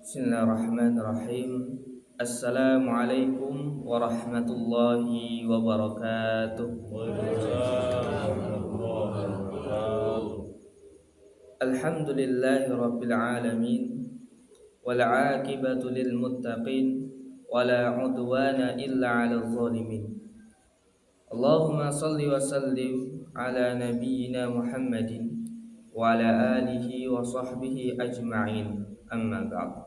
Bismillahirrahmanirrahim. Assalamualaikum warahmatullahi wabarakatuh. Alhamdulillahi rabbil alamin. Wal aqibatu lil muttaqin. Wala udwana illa 'alal zalimin. Allahumma shalli wa sallim ala nabiyyina Muhammadin wa ala alihi wa sahbihi ajma'in. Amma ba'd.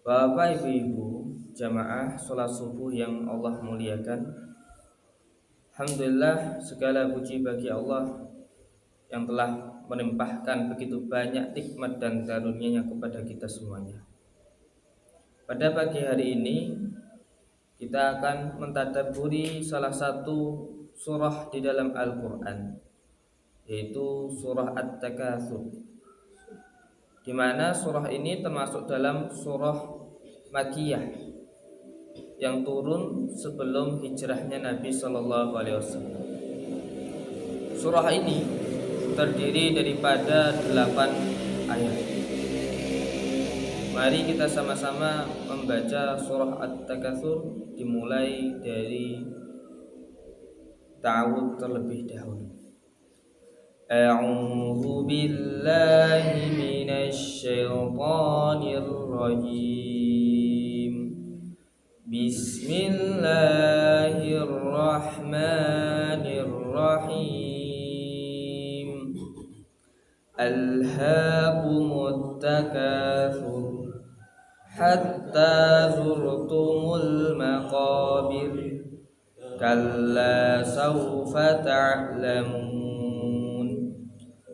Bapak ibu-ibu jamaah sholat subuh yang Allah muliakan, alhamdulillah segala puji bagi Allah yang telah melimpahkan begitu banyak nikmat dan karunia-Nya kepada kita semuanya. Pada pagi hari ini kita akan mentadabburi salah satu surah di dalam Al-Quran, yaitu surah At-Takatsur, di mana surah ini termasuk dalam surah Makkiyah yang turun sebelum hijrahnya Nabi Shallallahu Alaihi Wasallam. Surah ini terdiri daripada 8 ayat. Mari kita sama-sama membaca surah At-Takatsur dimulai dari ta'awudz terlebih dahulu. A'udzu billahi minasy syaithanir rajim. Bismillahirrahmanirrahim. Alhaakumut takatsur hatta zurtumul maqabir. Kalla sawfa ta'lamun.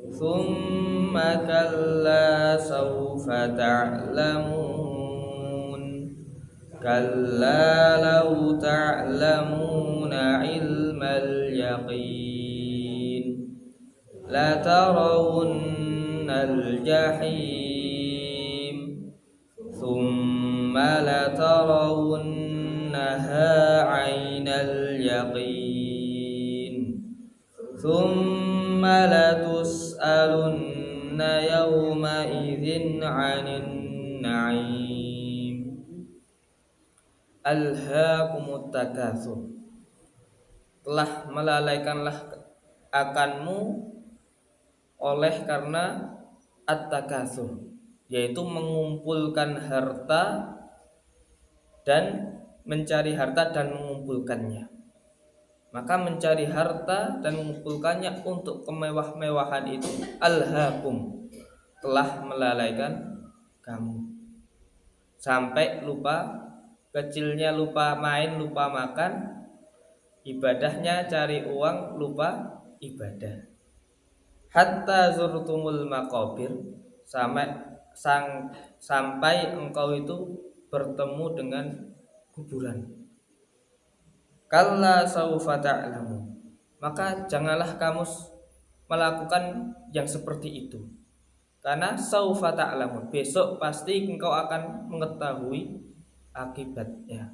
Thumma kalla sawfa ta'lamun. Kalla law ta'lamuna ilmal yaqin la tarawunnal jahim thumma la tarawunnaha 'ainal yaqin thumma la tus'alunna yawma idzin 'anin na'im. Alhaakumut takatsur, telah melalaikanlah akanmu oleh karena at-takatsur, yaitu mengumpulkan harta dan mencari harta dan mengumpulkannya. Maka mencari harta dan mengumpulkannya untuk kemewah-mewahan itu alhaakum, telah melalaikan kamu sampai lupa kecilnya, lupa main, lupa makan, ibadahnya cari uang, lupa ibadah. Hatta zurtumul maqabir, sampai engkau itu bertemu dengan kuburan. Kalla saufa ta'lamu, maka janganlah kamu melakukan yang seperti itu, karena saufa ta'lamu, besok pasti engkau akan mengetahui akibatnya.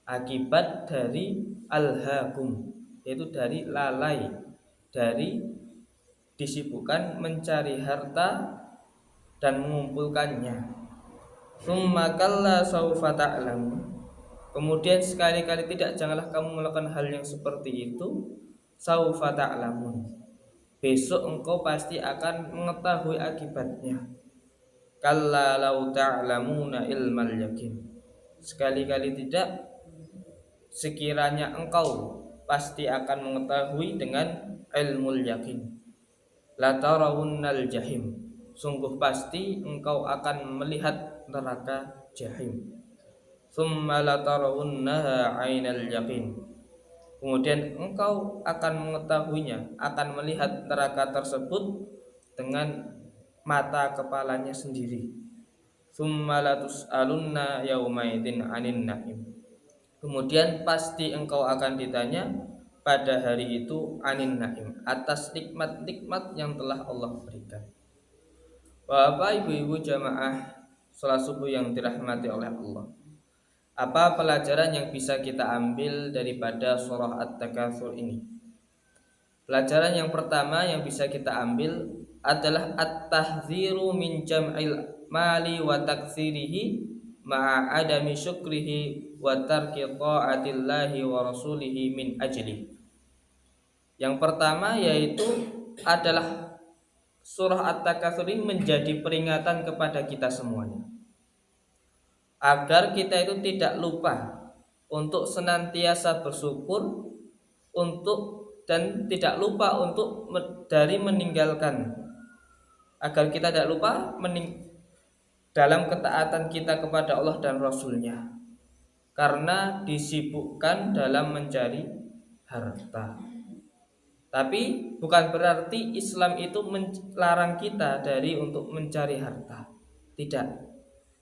Akibat dari alhaakum, yaitu dari lalai, dari disibukkan mencari harta dan mengumpulkannya. Tsumma kalla saufa ta'lamu, kemudian sekali-kali tidak, janganlah kamu melakukan hal yang seperti itu. Saufa ta'lamun, besok engkau pasti akan mengetahui akibatnya. Kalla law ta'lamuna ilmal yakin, sekali-kali tidak, sekiranya engkau pasti akan mengetahui dengan ilmul yakin. La tarawunnal jahim, sungguh pasti engkau akan melihat neraka jahim. Tsumma la tarawunnaha 'ainal yaqin, kemudian engkau akan mengetahuinya, akan melihat neraka tersebut dengan mata kepalanya sendiri. Tsumma la tus'alunna yaumaidin 'anin na'im, kemudian pasti engkau akan ditanya pada hari itu 'anin na'im, atas nikmat-nikmat yang telah Allah berikan. Bapak ibu-ibu jamaah salat subuh yang dirahmati oleh Allah, apa pelajaran yang bisa kita ambil daripada surah At-Takatsur ini? Pelajaran yang pertama yang bisa kita ambil adalah at-tahdziru min jam'il mali wa taktsirihi ma'a adami syukrihi wa tarki ta'atillahi wa rasulihi min ajli. Yang pertama yaitu adalah surah At-Takatsur ini menjadi peringatan kepada kita semuanya agar kita itu tidak lupa untuk senantiasa bersyukur dan tidak lupa untuk dari meninggalkan, agar kita tidak lupa dalam ketaatan kita kepada Allah dan Rasulnya karena disibukkan dalam mencari harta. Tapi bukan berarti Islam itu melarang kita dari untuk mencari harta. Tidak.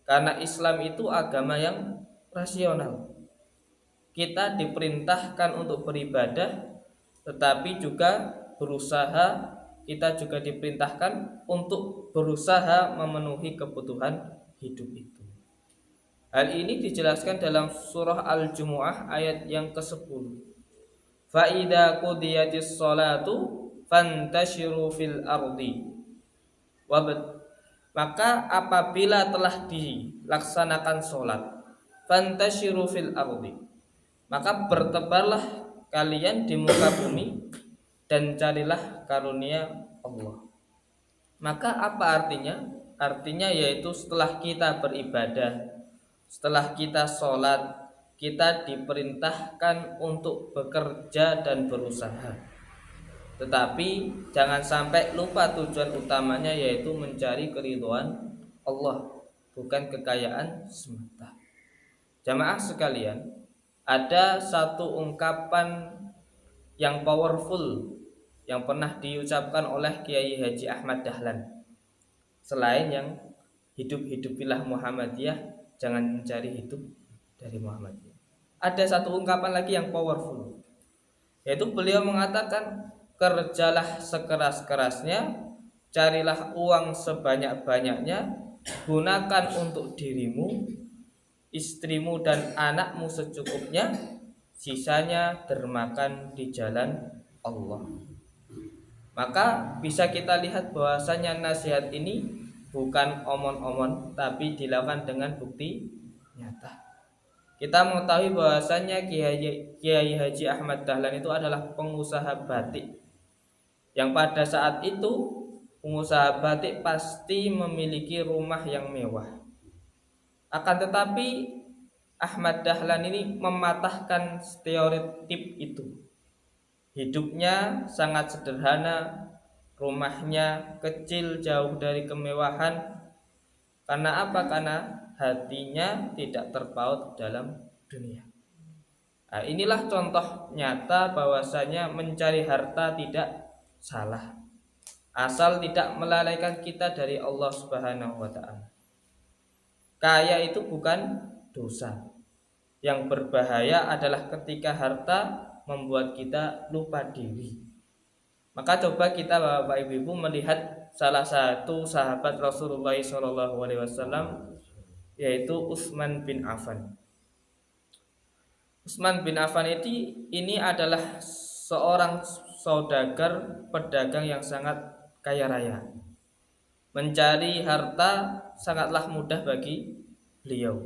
Karena Islam itu agama yang rasional. Kita diperintahkan untuk beribadah, tetapi juga berusaha, kita juga diperintahkan untuk berusaha memenuhi kebutuhan hidup itu. Hal ini dijelaskan dalam surah Al-Jumu'ah ayat yang ke-10. Fa idza qudiyatis sholatu fantashiru fil ardi. Maka apabila telah dilaksanakan sholat, fantashiru fil ardi, maka bertebarlah kalian di muka bumi dan carilah karunia Allah. Maka apa artinya? Artinya yaitu setelah kita beribadah, setelah kita sholat, kita diperintahkan untuk bekerja dan berusaha. Tetapi jangan sampai lupa tujuan utamanya yaitu mencari keridhaan Allah, bukan kekayaan semata. Jamaah sekalian, ada satu ungkapan yang powerful yang pernah diucapkan oleh Kiai Haji Ahmad Dahlan. Selain yang hidup-hidupilah Muhammadiyah, jangan mencari hidup dari Muhammadiyah. Ada satu ungkapan lagi yang powerful, yaitu beliau mengatakan, kerjalah sekeras-kerasnya, carilah uang sebanyak-banyaknya, gunakan untuk dirimu, istrimu dan anakmu secukupnya, sisanya dermakan di jalan Allah. Maka bisa kita lihat bahwasanya nasihat ini bukan omon-omon, tapi dilakukan dengan bukti nyata. Kita mengetahui bahwasanya Kiai Haji Ahmad Dahlan itu adalah pengusaha batik, yang pada saat itu pengusaha batik pasti memiliki rumah yang mewah. Akan tetapi Ahmad Dahlan ini mematahkan stereotip itu. Hidupnya sangat sederhana, rumahnya kecil jauh dari kemewahan. Karena apa? Karena hatinya tidak terpaut dalam dunia. Nah, inilah contoh nyata bahwasanya mencari harta tidak salah, asal tidak melalaikan kita dari Allah Subhanahu wa taala. Kaya itu bukan dosa. Yang berbahaya adalah ketika harta membuat kita lupa diri. Maka coba kita Bapak Ibu melihat salah satu sahabat Rasulullah SAW, yaitu Utsman bin Affan. Utsman bin Affan ini adalah seorang saudagar pedagang yang sangat kaya raya. Mencari harta sangatlah mudah bagi beliau.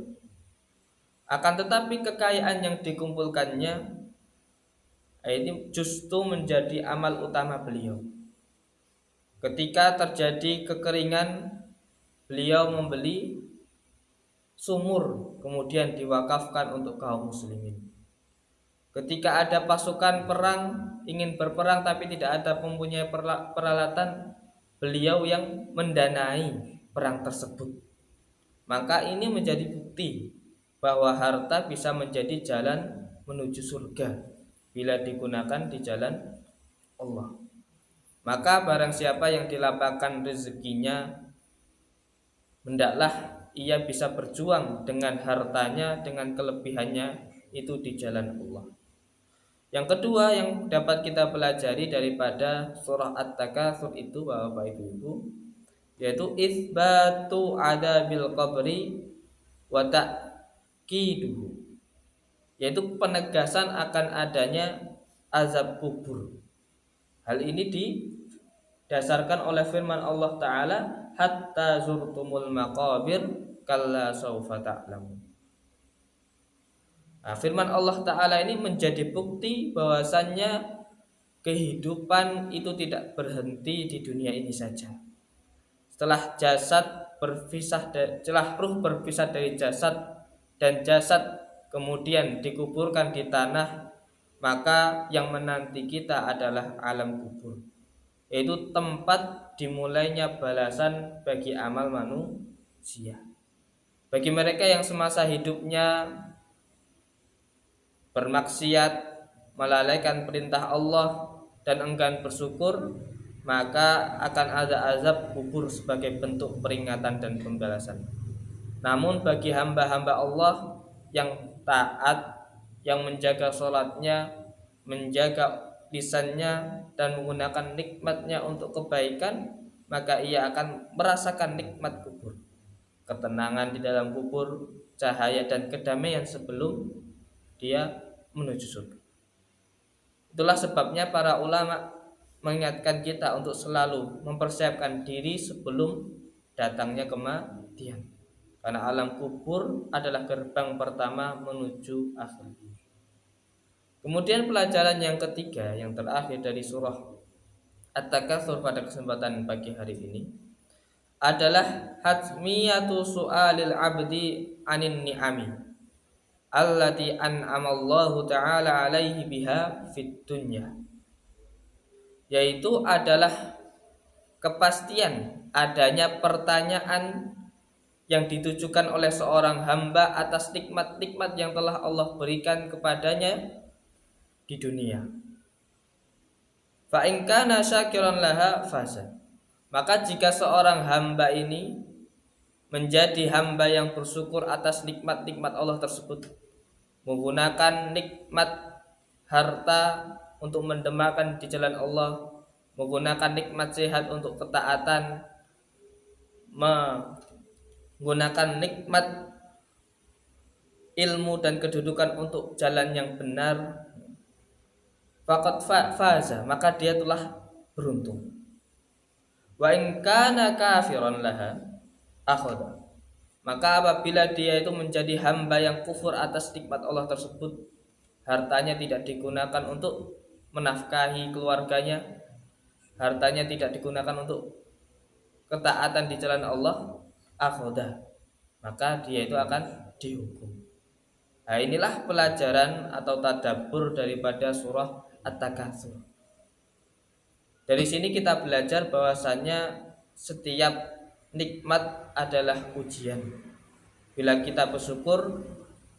Akan tetapi kekayaan yang dikumpulkannya ini justru menjadi amal utama beliau. Ketika terjadi kekeringan, beliau membeli sumur kemudian diwakafkan untuk kaum muslimin. Ketika ada pasukan perang ingin berperang tapi tidak ada mempunyai peralatan, beliau yang mendanai perang tersebut. Maka ini menjadi bukti bahwa harta bisa menjadi jalan menuju surga bila digunakan di jalan Allah. Maka barang siapa yang dilapangkan rezekinya, hendaklah ia bisa berjuang dengan hartanya, dengan kelebihannya itu di jalan Allah. Yang kedua yang dapat kita pelajari daripada surah At-Takatsur itu Bapak Ibu, yaitu itsbatu adabil qabri wa ta'kiduhu, yaitu penegasan akan adanya azab kubur. Hal ini didasarkan oleh firman Allah Ta'ala, hatta zurtumul maqabir kalla saufa ta'lamun. Nah, firman Allah Ta'ala ini menjadi bukti bahwasannya kehidupan itu tidak berhenti di dunia ini saja. Setelah setelah ruh berpisah dari jasad dan jasad kemudian dikuburkan di tanah, maka yang menanti kita adalah alam kubur, yaitu tempat dimulainya balasan bagi amal manusia. Bagi mereka yang semasa hidupnya bermaksiat, melalaikan perintah Allah dan enggan bersyukur, maka akan ada azab kubur sebagai bentuk peringatan dan pembalasan. Namun bagi hamba-hamba Allah yang taat, yang menjaga sholatnya, menjaga lisannya dan menggunakan nikmatnya untuk kebaikan, maka ia akan merasakan nikmat kubur, ketenangan di dalam kubur, cahaya dan kedamaian sebelum dia menuju surga. Itulah sebabnya para ulama mengingatkan kita untuk selalu mempersiapkan diri sebelum datangnya kematian, karena alam kubur adalah gerbang pertama menuju akhirat. Kemudian pelajaran yang ketiga, yang terakhir dari surah At-Takatsur pada kesempatan pagi hari ini adalah hatmiyatu su'alil abdi anin ni'ami allati an'amallahu ta'ala alaihi biha fid dunya, yaitu adalah kepastian adanya pertanyaan yang ditujukan oleh seorang hamba atas nikmat-nikmat yang telah Allah berikan kepadanya di dunia. Fa in kana syakiran laha faza, maka jika seorang hamba ini menjadi hamba yang bersyukur atas nikmat-nikmat Allah tersebut, menggunakan nikmat harta untuk mendemakan di jalan Allah, menggunakan nikmat sehat untuk ketaatan, menggunakan nikmat ilmu dan kedudukan untuk jalan yang benar, faqad faza, maka dia telah beruntung. Wa in kana kafiran laha akhadha, maka apabila dia itu menjadi hamba yang kufur atas nikmat Allah tersebut, hartanya tidak digunakan untuk menafkahi keluarganya, hartanya tidak digunakan untuk ketaatan di jalan Allah, akhadha, maka dia itu akan dihukum. Nah, inilah pelajaran atau tadabbur daripada surah At-Takatsur. Dari sini kita belajar bahwasannya setiap nikmat adalah ujian. Bila kita bersyukur,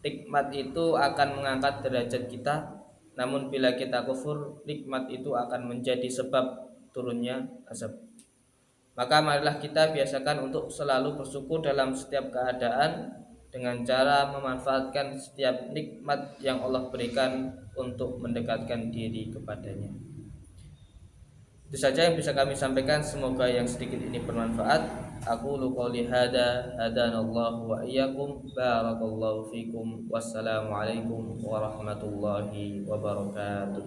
nikmat itu akan mengangkat derajat kita. Namun bila kita kufur, nikmat itu akan menjadi sebab turunnya azab. Maka marilah kita biasakan untuk selalu bersyukur dalam setiap keadaan, dengan cara memanfaatkan setiap nikmat yang Allah berikan untuk mendekatkan diri kepadanya. Itu saja yang bisa kami sampaikan, semoga yang sedikit ini bermanfaat. Aku qouli hada hadanallahu wa iyyakum, barakallahu fikum, wassalamualaikum warahmatullahi wabarakatuh.